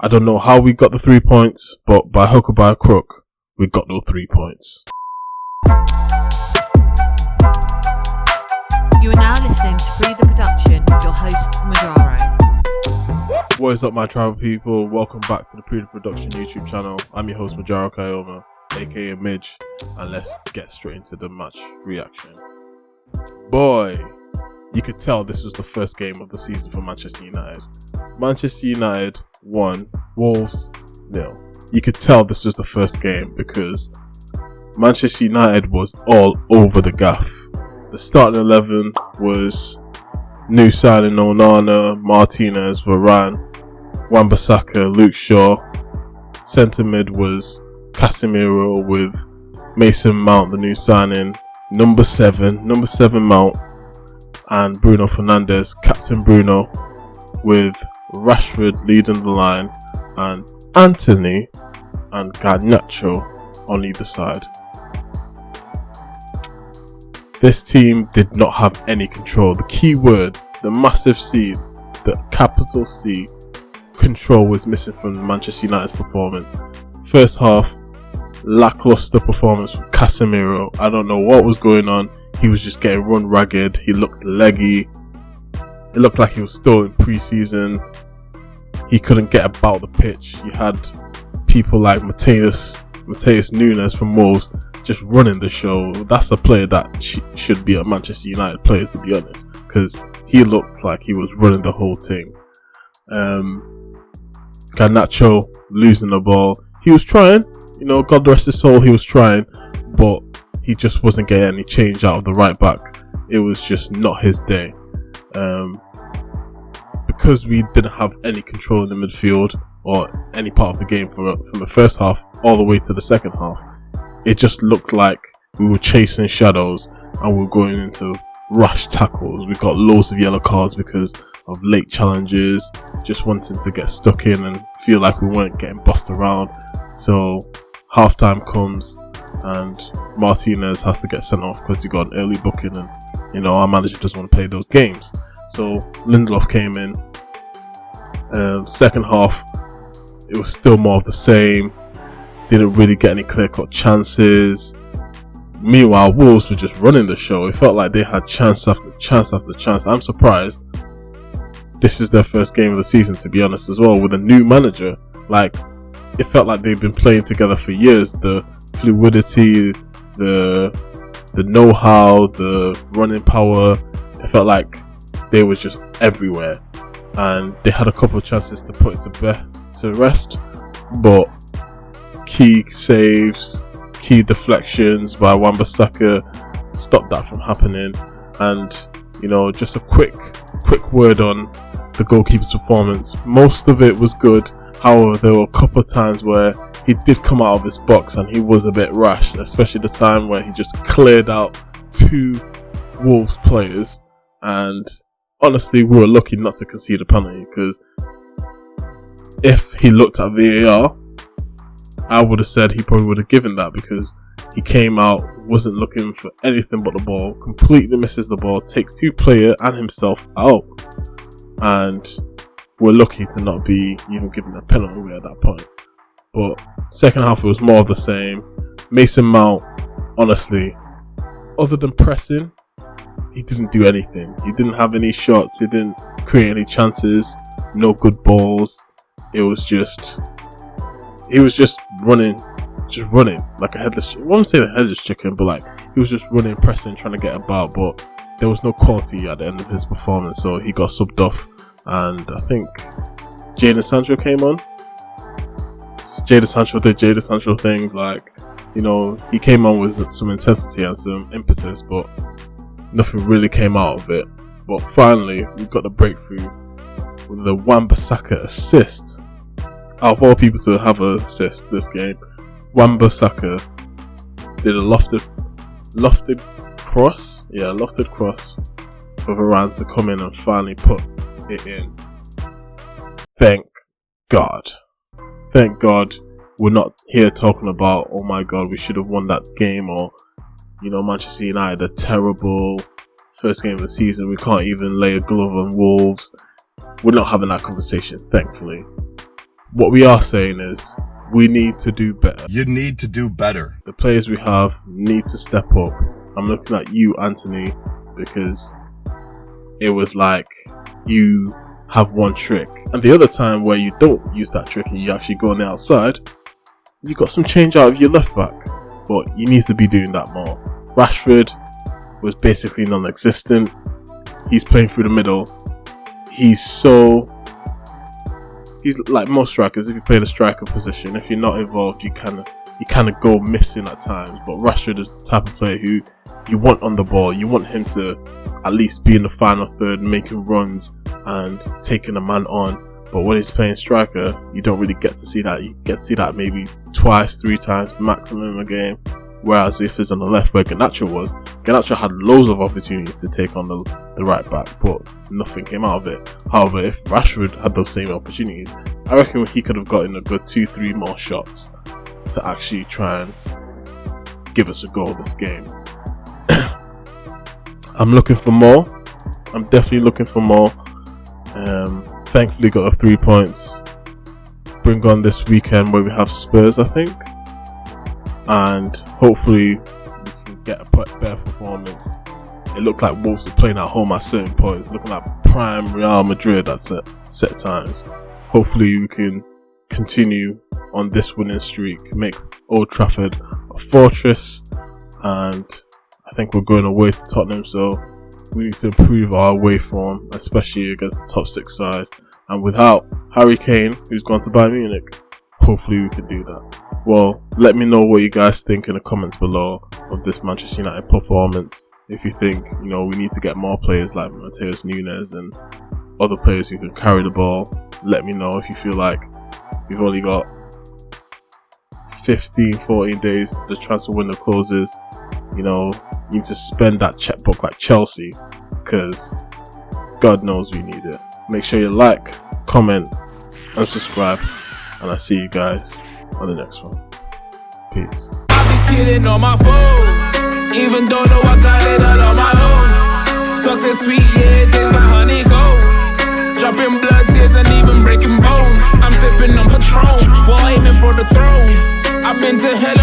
I don't know how we got the 3 points, but by hook or by crook, we got those 3 points. You are now listening to Pree Da Production with your host, Majaro. What is up, my tribal people? Welcome back to the Pree Da Production YouTube channel. I'm your host, Majaro Kayoma, aka Midge, and let's get straight into the match reaction. Boy, you could tell this was the first game of the season for Manchester United. Manchester United won, Wolves nil. You could tell this was the first game because Manchester United was all over the gaff. The starting 11 was new signing Onana, Martinez, Varane, Wan-Bissaka, Luke Shaw. Centre mid was Casemiro with Mason Mount, the new signing, number 7 Mount, and Bruno Fernandes, Captain Bruno, with Rashford leading the line, and Anthony and Garnacho on either side. This team did not have any control. The key word, the massive C, the capital C, control was missing from Manchester United's performance. First half, lackluster performance from Casemiro. I don't know what was going on. He was just getting run ragged. He looked leggy. It looked like he was still in pre-season. He couldn't get about the pitch. You had people like Matheus Nunes from Wolves just running the show. That's a player that should be a Manchester United player, to be honest, because he looked like he was running the whole thing. Garnacho losing the ball. He was trying, God rest his soul, he was trying, but he just wasn't getting any change out of the right back. It was just not his day. Because we didn't have any control in the midfield or any part of the game from the first half all the way to the second half, it just looked like we were chasing shadows and we were going into rush tackles. We got loads of yellow cards because of late challenges, just wanting to get stuck in and feel like we weren't getting bossed around. So halftime comes and Martinez has to get sent off because he got an early booking, and our manager doesn't want to play those games. So Lindelof came in. Second half, it was still more of the same. Didn't really get any clear-cut chances. Meanwhile, Wolves were just running the show. It felt like they had chance after chance after chance. I'm surprised this is their first game of the season, to be honest, as well, with a new manager. Like, it felt like they've been playing together for years. The fluidity, the know-how, the running power, it felt like they were just everywhere. And they had a couple of chances to put it to rest, but key saves, key deflections by Wan-Bissaka stopped that from happening. And just a quick word on the goalkeeper's performance. Most of it was good. However, there were a couple of times where he did come out of his box and he was a bit rash, especially the time where he just cleared out 2 Wolves players. And honestly, we were lucky not to concede a penalty, because if he looked at VAR, I would have said he probably would have given that, because he came out, wasn't looking for anything but the ball, completely misses the ball, takes 2 players and himself out, and we're lucky to not be even given a penalty away at that point. But second half, it was more of the same. Mason Mount, honestly, other than pressing, he didn't do anything. He didn't have any shots. He didn't create any chances. No good balls. He was just running like a headless. I wouldn't say a headless chicken, but like he was just running, pressing, trying to get about. But there was no quality at the end of his performance, so he got subbed off. And I think Jadon Sancho came on. Jadon Sancho did Jadon Sancho things, like he came on with some intensity and some impetus, but nothing really came out of it. But finally, we got the breakthrough with the Wan-Bissaka assist. Out of all people to have an assist this game, Wan-Bissaka did a lofted cross. Yeah, lofted cross for Varane to come in and finally put it in. Thank God. Thank God we're not here talking about, oh my God, we should have won that game, or Manchester United, a terrible first game of the season, we can't even lay a glove on Wolves. We're not having that conversation, thankfully. what we are saying is we need to do better. You need to do better. The players we have need to step up. I'm looking at you, Anthony, because it was like you have one trick, and the other time where you don't use that trick and you actually go on the outside, you got some change out of your left back. But you need to be doing that more. Rashford was basically non-existent. He's playing through the middle. He's like most strikers. If you play the striker position, if you're not involved, you kind of go missing at times. But Rashford is the type of player who you want on the ball. You want him to at least be in the final third, making runs and taking a man on. But when he's playing striker, you don't really get to see that. You get to see that maybe twice, 3 times maximum a game. Whereas if it's on the left where Garnacho had loads of opportunities to take on the right back, but nothing came out of it. However, if Rashford had those same opportunities, I reckon he could have gotten a good 2-3 more shots to actually try and give us a goal this game. I'm looking for more. I'm definitely looking for more. Thankfully got the 3 points. Bring on this weekend where we have Spurs, I think. And hopefully we can get a better performance. It looked like Wolves were playing at home at certain points, looking like prime Real Madrid at set times. Hopefully we can continue on this winning streak, make Old Trafford a fortress, and I think we're going away to Tottenham, so we need to improve our away form, especially against the top 6 side. And without Harry Kane, who's gone to Bayern Munich, hopefully we can do that. Well, let me know what you guys think in the comments below of this Manchester United performance. If you think, we need to get more players like Mateus Nunes and other players who can carry the ball, let me know. If you feel like we've only got 15-14 days to the transfer window closes, you need to spend that checkbook like Chelsea, because God knows we need it. Make sure you like, comment and subscribe, and I'll see you guys on the next one. Peace. I be killing all my foes, even though I got it all on my own. Success sweet, yeah, it tastes like honeycomb. Dropping blood, tears and even breaking bones. I'm sipping on Patron while aiming for the throne. I've been to hell